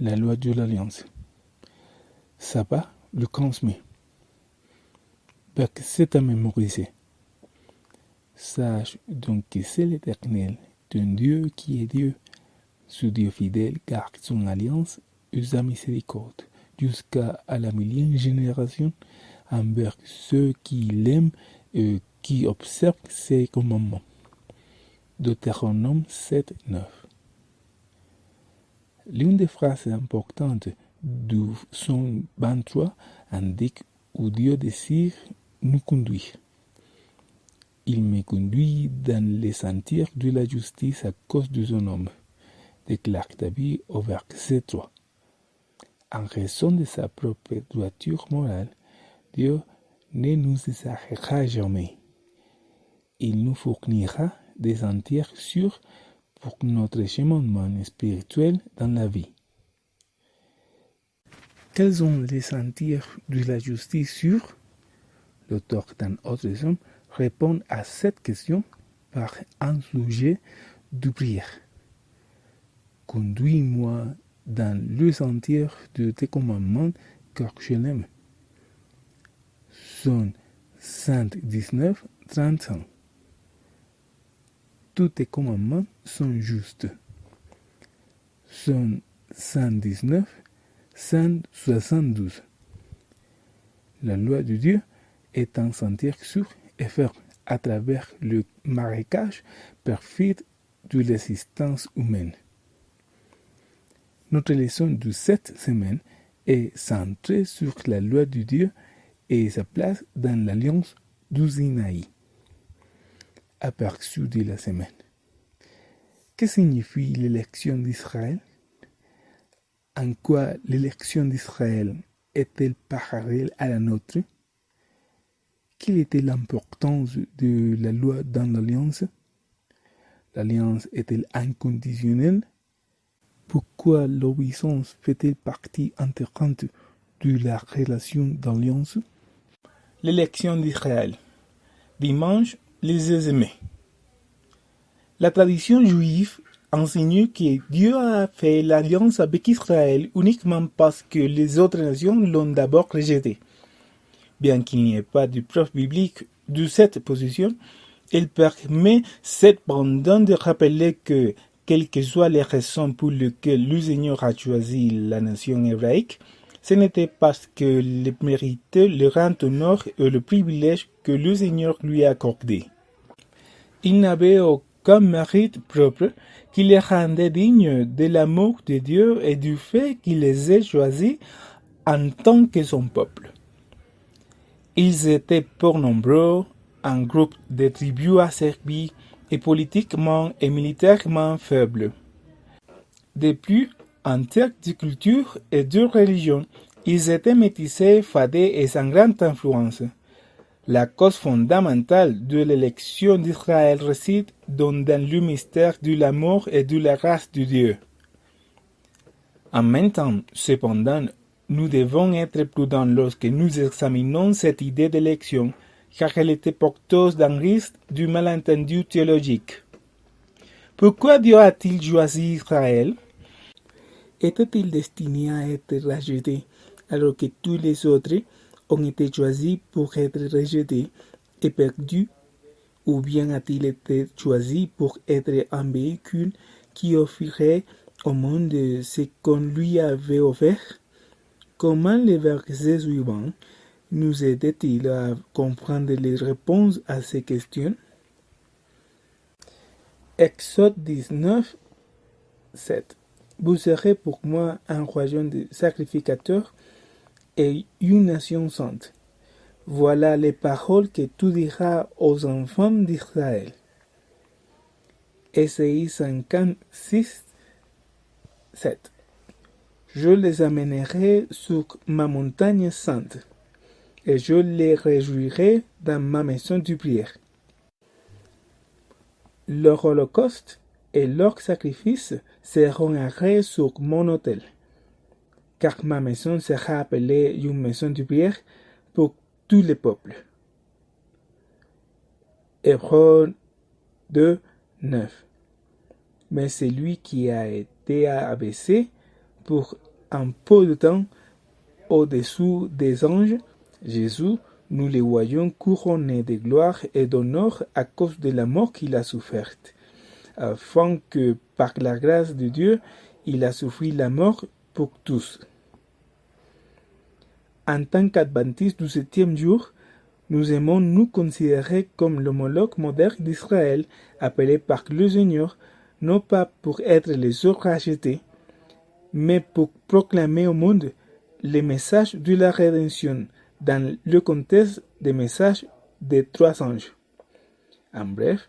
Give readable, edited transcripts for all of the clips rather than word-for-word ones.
la loi de l'Alliance. Sabbat, le 15 mai. C'est à mémoriser. Sache donc que c'est l'Éternel, ton Dieu qui est Dieu. Ce Dieu fidèle garde son alliance et sa miséricorde jusqu'à la millième génération envers ceux qui l'aiment et qui observent ses commandements. Deutéronome 7, 9. L'une des phrases importantes du Psaume 23 indique où Dieu désire nous conduire. Il me conduit dans les sentiers de la justice à cause de son nom, déclare David au verset 3. En raison de sa propre droiture morale, Dieu ne nous exagérera jamais. Il nous fournira des sentiers sûrs pour notre cheminement spirituel dans la vie. Quels sont les sentiers de la justice sûre? L'auteur d'un autre somme répond à cette question par un sujet de prière. Conduis-moi dans le sentier de tes commandements, car je l'aime. Psaume 119, 35. Tous tes commandements sont justes. Psaume 119, 172. La loi de Dieu est un sentier sûr et ferme à travers le marécage perfide de l'existence humaine. Notre leçon de cette semaine est centrée sur la loi de Dieu et sa place dans l'alliance du Sinaï. Aperçu de la semaine. Que signifie l'élection d'Israël? En quoi l'élection d'Israël est-elle parallèle à la nôtre? Quelle était l'importance de la loi dans l'alliance? L'alliance est-elle inconditionnelle? Pourquoi l'obéissance fait-elle partie intégrante de la relation d'alliance? L'élection d'Israël. Dimanche, les aimés. La tradition juive enseigne que Dieu a fait l'alliance avec Israël uniquement parce que les autres nations l'ont d'abord rejeté. Bien qu'il n'y ait pas de preuve biblique de cette position, elle permet cependant de rappeler que, quelles que soient les raisons pour lesquelles le Seigneur a choisi la nation hébraïque, ce n'était parce qu'elle méritait le grand honneur et le privilège que le Seigneur lui a accordé. Il n'avait aucun mérite propre qui les rendait dignes de l'amour de Dieu et du fait qu'il les ait choisis en tant que son peuple. Ils étaient peu nombreux, un groupe de tribus asservies et politiquement et militairement faibles. De plus, en termes de culture et de religion, ils étaient métissés, fadés et sans grande influence. La cause fondamentale de l'élection d'Israël réside dans le mystère de l'amour et de la grâce de Dieu. En même temps, cependant, nous devons être prudents lorsque nous examinons cette idée d'élection, car elle était porteuse d'un risque de malentendu théologique. Pourquoi Dieu a-t-il choisi Israël? Était-il destiné à être rejeté alors que tous les autres ont été choisis pour être rejetés et perdus? Ou bien a-t-il été choisi pour être un véhicule qui offrirait au monde ce qu'on lui avait offert? Comment les versets suivants nous aident-ils à comprendre les réponses à ces questions? Exode 19, 7. Vous serez pour moi un royaume de sacrificateurs et une nation sainte. Voilà les paroles que tu diras aux enfants d'Israël. Ésaïe 56, 7. Je les amènerai sur ma montagne sainte, et je les réjouirai dans ma maison de prière. Leur holocauste et leurs sacrifices seront arrêtés sur mon autel, car ma maison sera appelée une maison de prière pour tous les peuples. Hébreux 2, 9. Mais celui qui a été abaissé pour un peu de temps au-dessous des anges, Jésus, nous le voyons couronné de gloire et d'honneur à cause de la mort qu'il a soufferte, afin que, par la grâce de Dieu, il a souffert la mort pour tous. En tant qu'adventistes du septième jour, nous aimons nous considérer comme l'homologue moderne d'Israël, appelé par le Seigneur, non pas pour être les autres rachetés, mais pour proclamer au monde le message de la rédemption dans le contexte des messages des trois anges. En bref,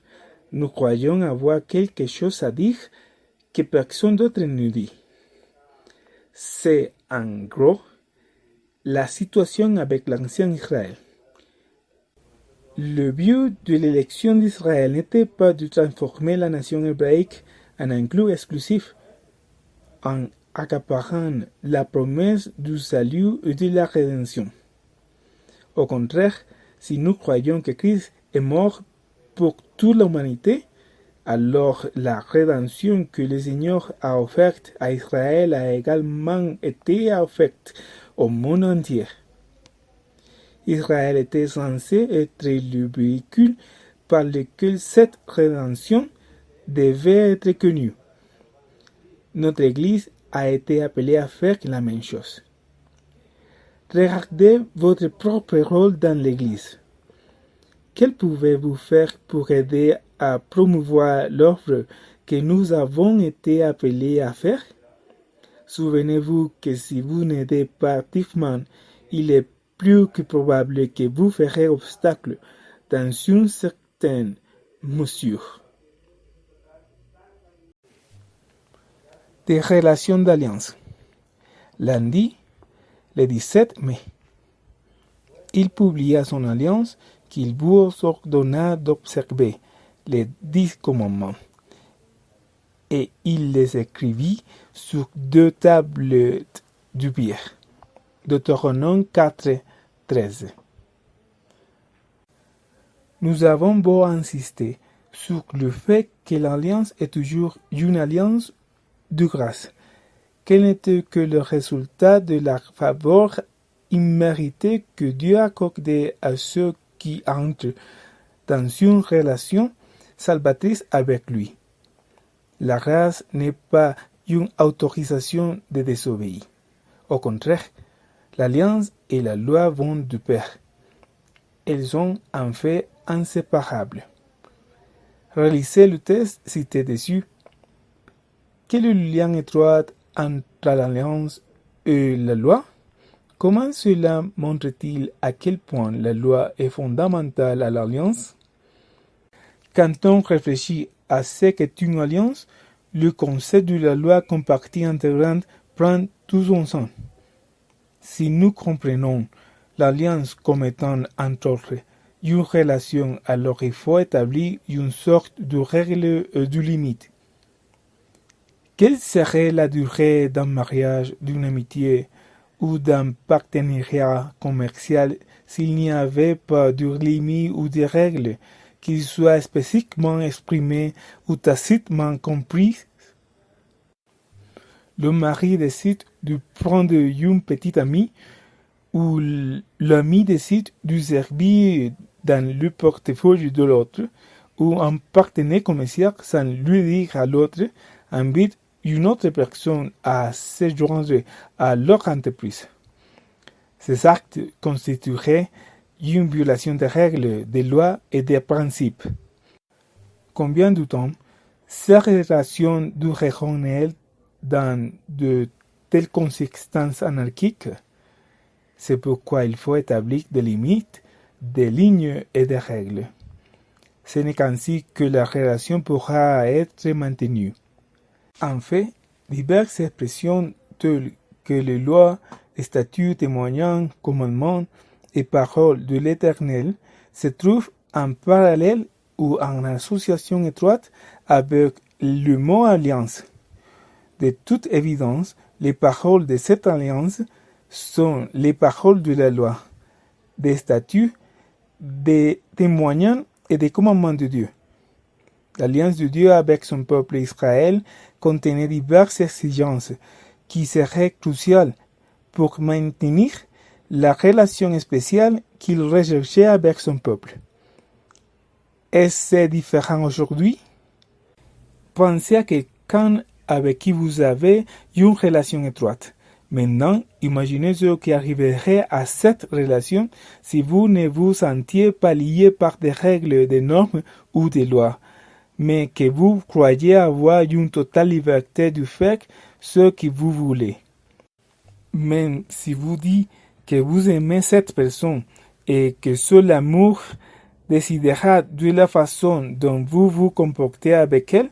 nous croyons avoir quelque chose à dire que personne d'autre ne dit. C'est en gros la situation avec l'ancien Israël. Le but de l'élection d'Israël n'était pas de transformer la nation hébraïque en un clou exclusif, en accaparant la promesse du salut et de la rédemption. Au contraire, si nous croyons que Christ est mort pour toute l'humanité, alors la rédemption que le Seigneur a offerte à Israël a également été offerte au monde entier. Israël était censé être le véhicule par lequel cette rédemption devait être connue. Notre Église a été appelée à faire la même chose. Regardez votre propre rôle dans l'Église. Quel pouvez-vous faire pour aider à promouvoir l'œuvre que nous avons été appelés à faire? Souvenez-vous que si vous n'aidez pas activement, il est plus que probable que vous ferez obstacle dans une certaine mesure. Des relations d'alliance. Lundi, le 17 mai, il publia son alliance qu'il vous ordonna d'observer, les 10 commandements, et il les écrivit sur 2 tablettes de pierre. Deutéronome 4, 13. Nous avons beau insister sur le fait que l'alliance est toujours une alliance de grâce, qu'elle n'était que le résultat de la faveur imméritée que Dieu a accordée à ceux qui entrent dans une relation salvatrice avec lui. La grâce n'est pas une autorisation de désobéir. Au contraire, l'alliance et la loi vont de pair. Elles sont en fait inséparables. Réalisez le test cité dessus. Quel est le lien étroit entre l'alliance et la loi? Comment cela montre-t-il à quel point la loi est fondamentale à l'alliance? Quand on réfléchit à ce qu'est une alliance, le concept de la loi comme partie intégrante prend tout son sens. Si nous comprenons l'alliance comme étant, entre autres, une relation, alors il faut établir une sorte de règle et de limite. Quelle serait la durée d'un mariage, d'une amitié ou d'un partenariat commercial s'il n'y avait pas de limite ou de règles, qu'ils soient spécifiquement exprimées ou tacitement comprises? Le mari décide de prendre une petite amie ou l'ami décide de servir dans le portefeuille de l'autre, ou un partenaire commercial sans lui dire à l'autre invite une autre personne à se joindre à leur entreprise. Ces actes constitueraient une violation des règles, des lois et des principes. Combien de temps ces relations dureront-elles dans de telles consistances anarchiques? C'est pourquoi il faut établir des limites, des lignes et des règles. Ce n'est qu'ainsi que la relation pourra être maintenue. En fait, diverses expressions telles que les lois, les statuts, témoignages, commandements et paroles de l'Éternel se trouvent en parallèle ou en association étroite avec le mot alliance. De toute évidence, les paroles de cette alliance sont les paroles de la loi, des statuts, des témoignages et des commandements de Dieu. L'alliance de Dieu avec son peuple Israël contenait diverses exigences qui serait crucial pour maintenir la relation spéciale qu'il recherchait avec son peuple. Est-ce différent aujourd'hui? Pensez à quelqu'un avec qui vous avez une relation étroite. Maintenant, imaginez ce qui arriverait à cette relation si vous ne vous sentiez pas lié par des règles, des normes ou des lois, mais que vous croyez avoir une totale liberté de faire ce que vous voulez. Même si vous dites que vous aimez cette personne et que seul l'amour décidera de la façon dont vous vous comportez avec elle,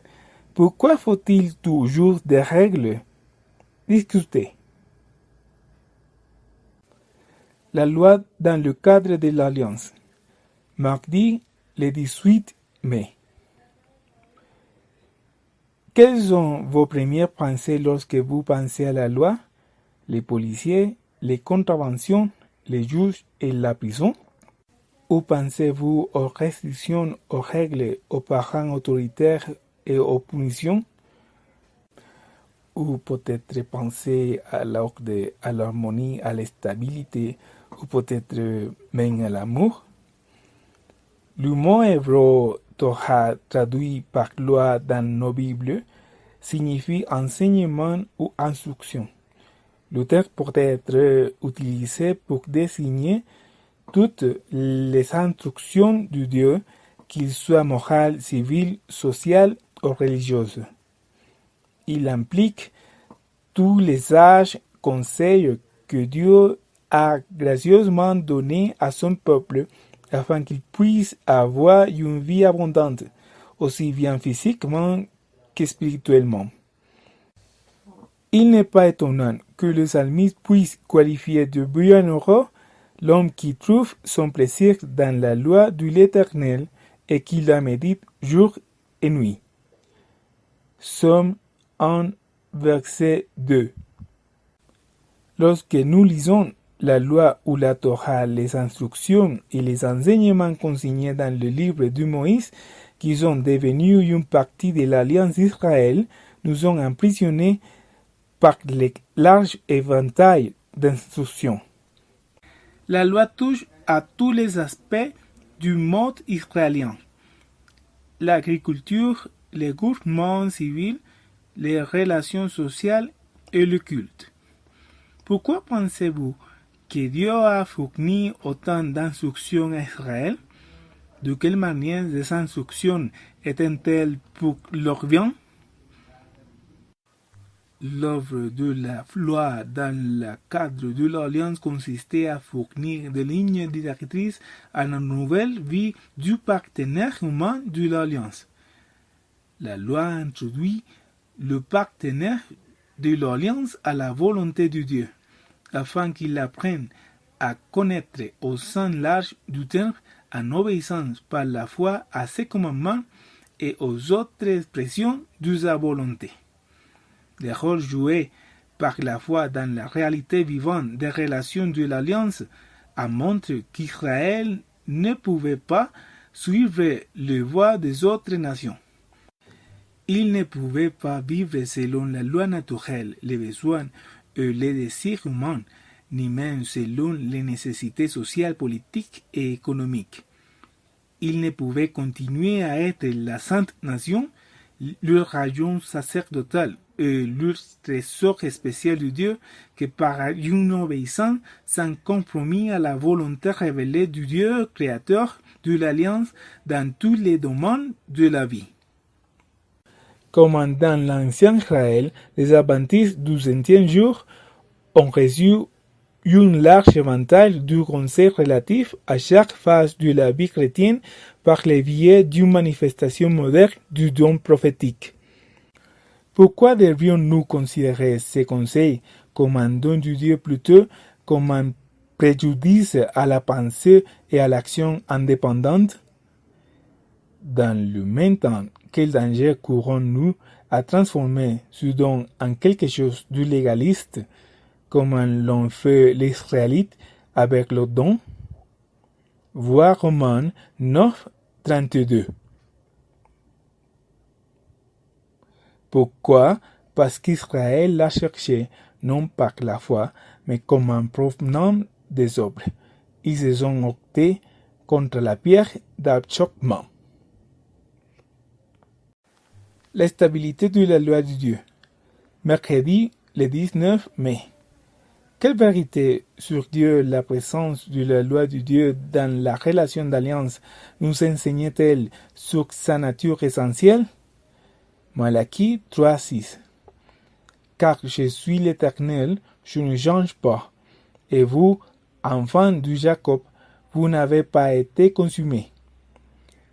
pourquoi faut-il toujours des règles? Discutez. La loi dans le cadre de l'Alliance. Mardi, le 18 mai. Quelles sont vos premières pensées lorsque vous pensez à la loi? Les policiers, les contraventions, les juges et la prison? Ou pensez-vous aux restrictions, aux règles, aux parents autoritaires et aux punitions? Ou peut-être penser à l'ordre, à l'harmonie, à la stabilité, ou peut-être même à l'amour? Le mot hébreu Torah, traduit par loi dans nos Bibles, signifie enseignement ou instruction. Le terme peut être utilisé pour désigner toutes les instructions de Dieu, qu'ils soient morales, civiles, sociales ou religieuses. Il implique tous les sages conseils que Dieu a gracieusement donnés à son peuple afin qu'il puisse avoir une vie abondante, aussi bien physiquement que spirituellement. Il n'est pas étonnant que le psalmiste puisse qualifier de bienheureux l'homme qui trouve son plaisir dans la loi de l'Éternel et qui la médite jour et nuit. Psaume 1, verset 2. Lorsque nous lisons la loi ou la Torah, les instructions et les enseignements consignés dans le livre de Moïse, qui sont devenus une partie de l'Alliance d'Israël, nous sommes impressionnés par le large éventail d'instructions. La loi touche à tous les aspects du monde israélien. L'agriculture, les gouvernements civils, les relations sociales et le culte. Pourquoi pensez-vous que Dieu a fourni autant d'instructions à Israël? De quelle manière ces instructions étaient-elles pour leur bien? L'œuvre de la loi dans le cadre de l'Alliance consistait à fournir des lignes directrices à la nouvelle vie du partenaire humain de l'Alliance. La loi introduit le partenaire de l'Alliance à la volonté de Dieu, afin qu'il apprenne à connaître au sens large du terme en obéissance par la foi à ses commandements et aux autres expressions de sa volonté. Le rôle joué par la foi dans la réalité vivante des relations de l'Alliance a montré qu'Israël ne pouvait pas suivre les voies des autres nations. Il ne pouvait pas vivre selon la loi naturelle, les besoins et les désirs humains, ni même selon les nécessités sociales, politiques et économiques. Il ne pouvait continuer à être la sainte nation, le rayon sacerdotal et le trésor spécial de Dieu que par une obéissance sans compromis à la volonté révélée du Dieu créateur de l'Alliance dans tous les domaines de la vie. Comme dans l'ancien Israël, les adventistes du 7e jour ont reçu un large éventail de conseils relatifs à chaque phase de la vie chrétienne par le biais d'une manifestation moderne du don prophétique. Pourquoi devrions-nous considérer ces conseils comme un don de Dieu plutôt comme un préjudice à la pensée et à l'action indépendante? Dans le même temps, quel danger courons-nous à transformer ce don en quelque chose de légaliste, comme l'ont fait les Israélites avec le don? Voir Romains 9, 32. Pourquoi? Parce qu'Israël l'a cherché, non par la foi, mais comme en provenant des œuvres. Ils se sont optés contre la pierre d'achoppement. La stabilité de la loi de Dieu. Mercredi, le 19 mai. Quelle vérité sur Dieu la présence de la loi de Dieu dans la relation d'alliance nous enseignait-elle sur sa nature essentielle? Malachie 3:6. Car je suis l'Éternel, je ne change pas. Et vous, enfants de Jacob, vous n'avez pas été consumés.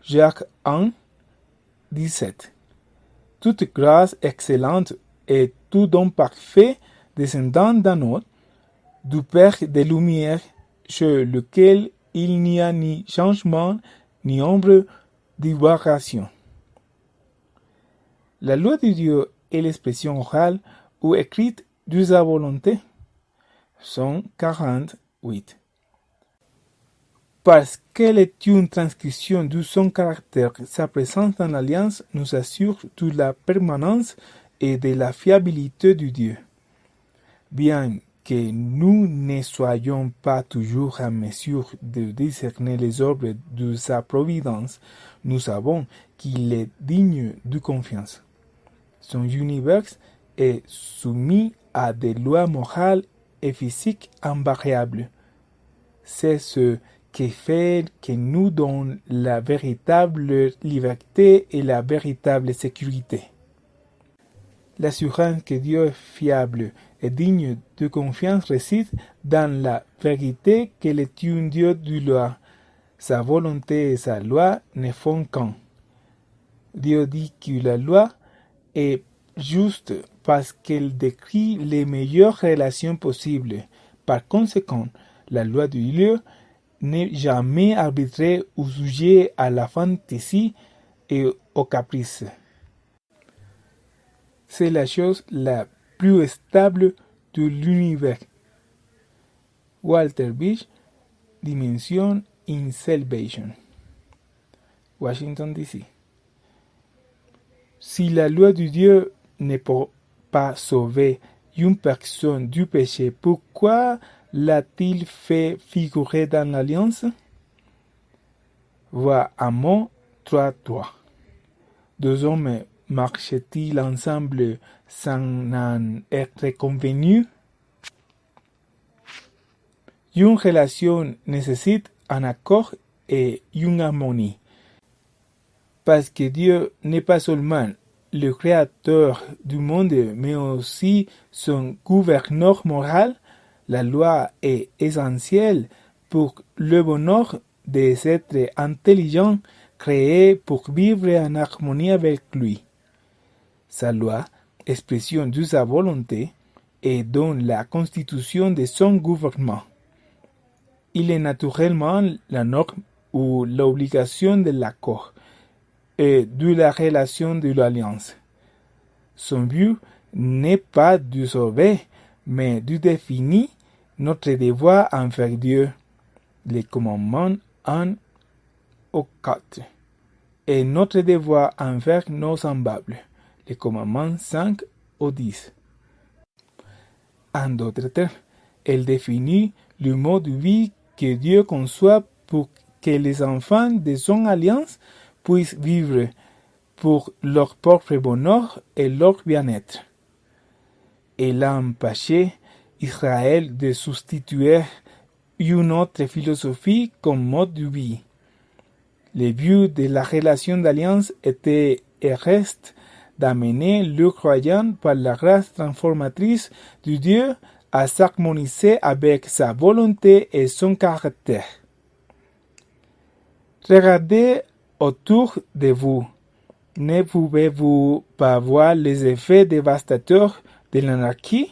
Jacques 1:17. Toute grâce excellente et tout don parfait descendant d'un autre, du Père des Lumières, chez lequel il n'y a ni changement ni ombre de variation. La loi de Dieu est l'expression orale ou écrite de sa volonté. Psaume 48. Parce qu'elle est une transcription de son caractère, sa présence dans l'alliance nous assure de la permanence et de la fiabilité de Dieu. Bien que nous ne soyons pas toujours en mesure de discerner les œuvres de sa providence, nous savons qu'il est digne de confiance. Son univers est soumis à des lois morales et physiques invariables. C'est ce qui fait que nous donne la véritable liberté et la véritable sécurité. L'assurance que Dieu est fiable et digne de confiance réside dans la vérité qu'il est un Dieu de loi. Sa volonté et sa loi ne font qu'un. Dieu dit que la loi est juste parce qu'elle décrit les meilleures relations possibles. Par conséquent, la loi de Dieu n'est jamais arbitraire ou sujet à la fantaisie et au caprice. C'est la chose la plus stable de l'univers. Walter Beach, Dimension in Salvation. Washington, D.C. Si la loi de Dieu ne peut pas sauver une personne du péché, pourquoi l'a-t-il fait figurer dans l'Alliance? Vois Amos 3:3. Deux hommes marchent-ils ensemble sans en être convenus? Une relation nécessite un accord et une harmonie. Parce que Dieu n'est pas seulement le créateur du monde, mais aussi son gouverneur moral, la loi est essentielle pour le bonheur des êtres intelligents créés pour vivre en harmonie avec lui. Sa loi, expression de sa volonté, est dans la constitution de son gouvernement. Il est naturellement la norme ou l'obligation de l'accord et de la relation de l'alliance. Son but n'est pas de sauver, mais de définir notre devoir envers Dieu. Les commandements 1 au 4. Et notre devoir envers nos semblables. Les commandements 5 au 10. En d'autres termes, elle définit le mode de vie que Dieu conçoit pour que les enfants de son alliance puissent vivre pour leur propre bonheur et leur bien-être. Elle a empêché Israël de substituer une autre philosophie comme mode de vie. Le but de la relation d'alliance était et reste d'amener le croyant par la grâce transformatrice de Dieu à s'harmoniser avec sa volonté et son caractère. Regardez autour de vous. Ne pouvez-vous pas voir les effets dévastateurs de l'anarchie?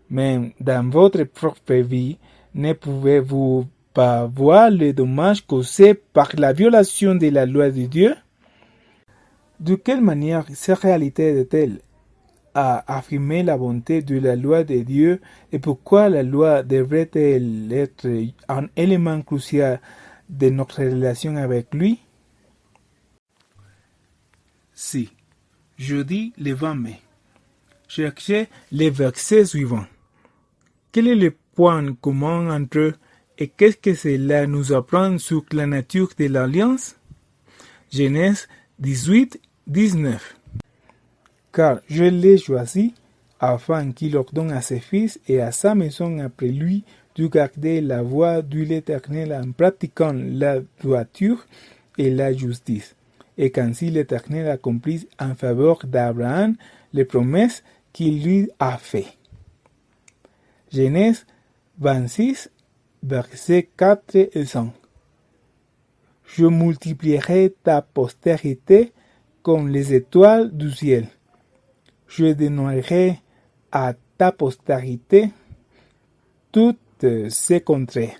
Même dans votre propre vie, ne pouvez-vous pas voir les dommages causés par la violation de la loi de Dieu? De quelle manière cette réalité aide-t-elle à affirmer la bonté de la loi de Dieu et pourquoi la loi devrait-elle être un élément crucial de notre relation avec lui? Si, jeudi le 20 mai. cherchez les versets suivants. Quel est le point commun entre eux et qu'est-ce que cela nous apprend sur la nature de l'alliance? Genèse 18, 19. Car je l'ai choisi afin qu'il ordonne à ses fils et à sa maison après lui de garder la voie de l'Éternel en pratiquant la droiture et la justice, et qu'ainsi l'Éternel accomplisse en faveur d'Abraham les promesses qu'il lui a faites. Genèse 26, versets 4 et 5. Je multiplierai ta postérité comme les étoiles du ciel. Je donnerai à ta postérité toutes ces contrées,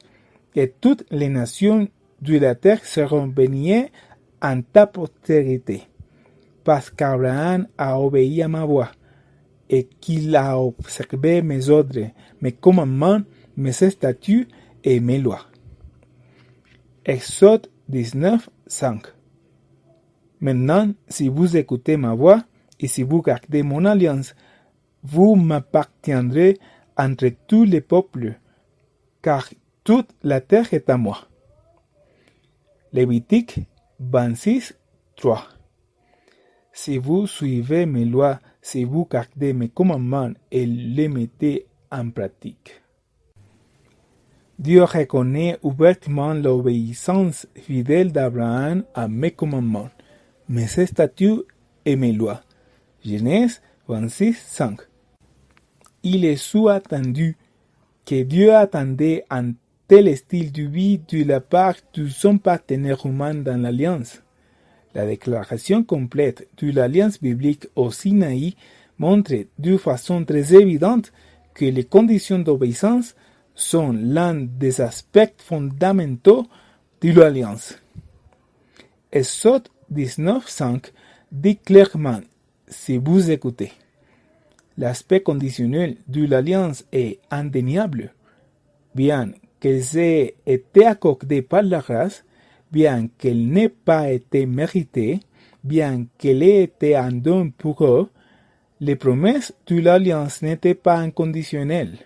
et toutes les nations de la terre seront bénies en ta postérité, parce qu'Abraham a obéi à ma voix, et qu'il a observé mes ordres, mes commandements, mes statuts et mes lois. Exode 19, 5. Maintenant, si vous écoutez ma voix, et si vous gardez mon alliance, vous m'appartiendrez entre tous les peuples, car toute la terre est à moi. Lévitique 26, 3. Si vous suivez mes lois, si vous gardez mes commandements et les mettez en pratique. Dieu reconnaît ouvertement l'obéissance fidèle d'Abraham à mes commandements, mes statuts et mes lois. Genèse 26, 5. Il est sous-attendu que Dieu attendait un tel style de vie de la part de son partenaire humain dans l'Alliance. La déclaration complète de l'Alliance biblique au Sinaï montre de façon très évidente que les conditions d'obéissance sont l'un des aspects fondamentaux de l'Alliance. Exode 19, 5 dit clairement, si vous écoutez. L'aspect conditionnel de l'alliance est indéniable. Bien qu'elle ait été accordée par la grâce, bien qu'elle n'ait pas été méritée, bien qu'elle ait été un don pour eux, les promesses de l'alliance n'étaient pas inconditionnelles.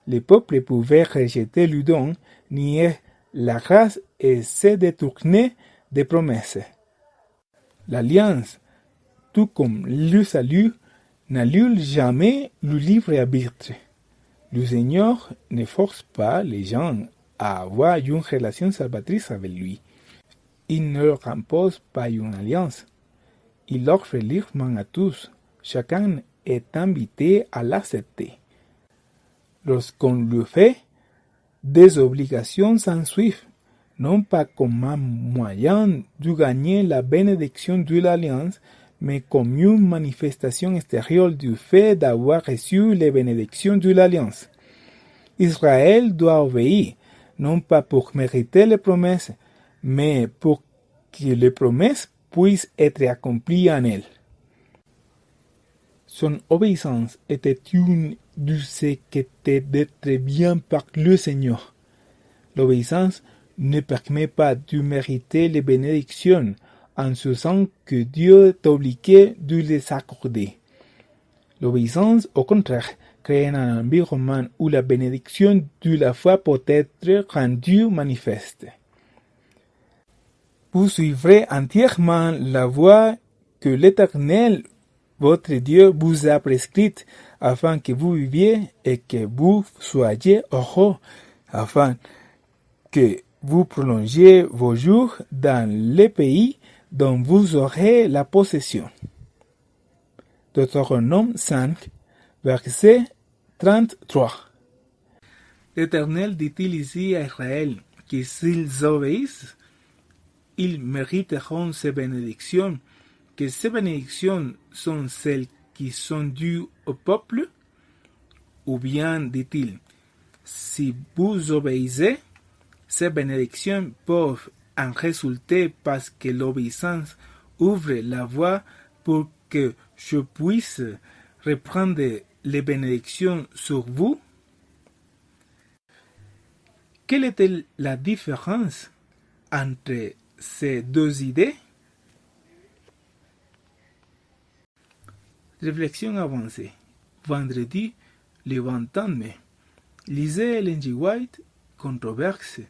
Les peuples pouvaient rejeter le don, nier la grâce et se détourner des promesses. L'alliance, tout comme le salut, n'annule jamais le libre arbitre. Le Seigneur ne force pas les gens à avoir une relation salvatrice avec lui. Il ne leur impose pas une alliance. Il offre librement à tous. Chacun est invité à l'accepter. Lorsqu'on le fait, des obligations s'ensuivent, non pas comme un moyen de gagner la bénédiction de l'alliance, mais comme une manifestation extérieure du fait d'avoir reçu les bénédictions de l'alliance. Israël doit obéir, non pas pour mériter les promesses, mais pour que les promesses puissent être accomplies en elle. Son obéissance était une de ce qu'était d'être bien par le Seigneur. L'obéissance ne permet pas de mériter les bénédictions, en ce sens que Dieu est obligé de les accorder. L'obéissance, au contraire, crée un environnement où la bénédiction de la foi peut être rendue manifeste. Vous suivrez entièrement la voie que l'Éternel, votre Dieu, vous a prescrite, afin que vous viviez et que vous soyez heureux, afin que vous prolongiez vos jours dans le pays dont vous aurez la possession. Deutéronome 5, verset 33. L'Éternel dit-il ici à Israël que s'ils obéissent, ils mériteront ces bénédictions, que ces bénédictions sont celles qui sont dues au peuple, ou bien, dit-il, si vous obéissez, ces bénédictions peuvent en résulter parce que l'obéissance ouvre la voie pour que je puisse reprendre les bénédictions sur vous. Quelle était la différence entre ces deux idées? Réflexion avancée. Vendredi, le 21 mai. Lisez Ellen G. White, Controverse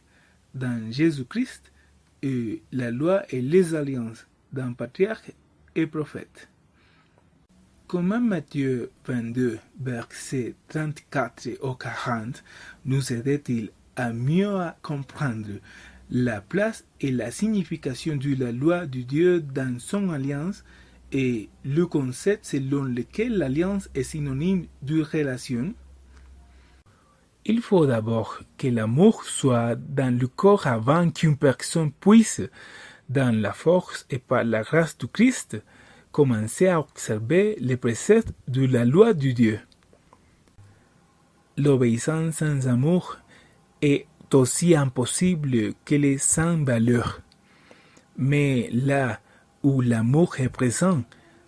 dans Jésus-Christ et la loi et les alliances dans Patriarche et Prophète. Comment Matthieu 22, versets 34 au 40 nous aide-t-il à mieux comprendre la place et la signification de la loi de Dieu dans son alliance et le concept selon lequel l'alliance est synonyme de relation? Il faut d'abord que l'amour soit dans le corps avant qu'une personne puisse, dans la force et par la grâce du Christ, commencer à observer les préceptes de la loi de Dieu. L'obéissance sans amour est aussi impossible que les sans valeur. Mais là où l'amour est présent,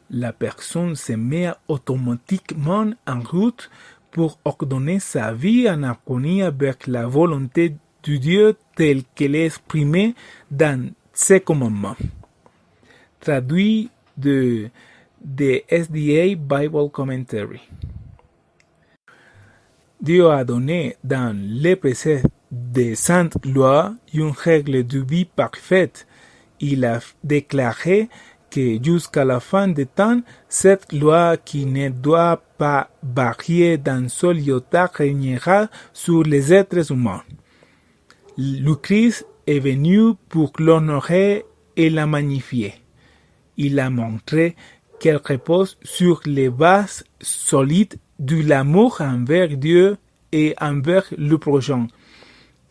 la personne se met automatiquement en route pour ordonner sa vie en harmonie avec la volonté de Dieu telle qu'elle est exprimée dans ses commandements. Traduit de SDA Bible Commentary. Dieu a donné dans les préceptes des saintes lois une règle de vie parfaite. Il a déclaré que jusqu'à la fin des temps, cette loi qui ne doit pas varier d'un seul iota régnera sur les êtres humains. Le Christ est venu pour l'honorer et la magnifier. Il a montré qu'elle repose sur les bases solides de l'amour envers Dieu et envers le prochain,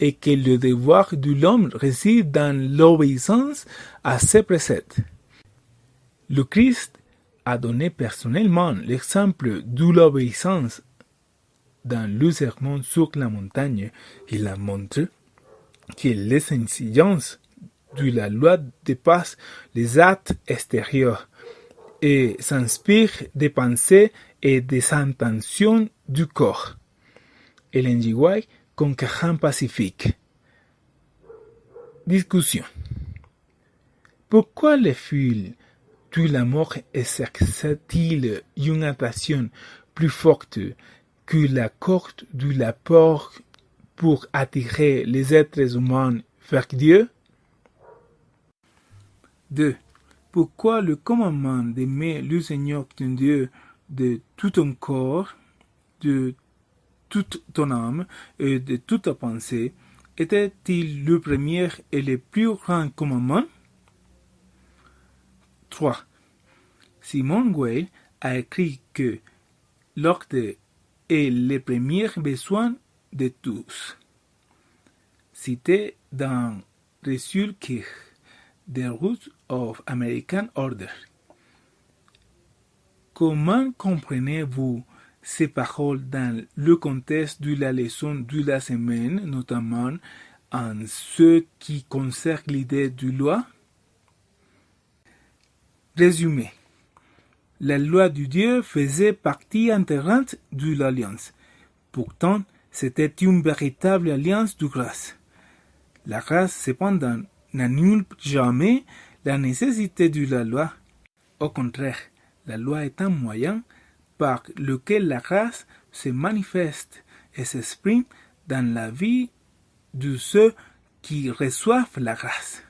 et que le devoir de l'homme réside dans l'obéissance à ses préceptes. Le Christ a donné personnellement l'exemple de l'obéissance. Dans le sermon sur la montagne, il a montré que les exigences de la loi dépassent les actes extérieurs et s'inspirent des pensées et des intentions du corps. Ellen G. White, Conquérant pacifique. Discussion. Pourquoi le fil de l'amour exerce-t-il une attraction plus forte que la corde de la peur pour attirer les êtres humains vers Dieu? 2. Pourquoi le commandement d'aimer le Seigneur ton Dieu de tout ton corps, de toute ton âme et de toute ta pensée était-il le premier et le plus grand commandement? 3. Simone Weil a écrit que l'ordre est le premier besoin de tous. Cité dans Resultkirche, The Roots of American Order. Comment comprenez-vous ces paroles dans le contexte de la leçon de la semaine, notamment en ce qui concerne l'idée de loi? Résumé. La loi de Dieu faisait partie intégrante de l'alliance. Pourtant, c'était une véritable alliance de grâce. La grâce, cependant, n'annule jamais la nécessité de la loi. Au contraire, la loi est un moyen par lequel la grâce se manifeste et s'exprime dans la vie de ceux qui reçoivent la grâce.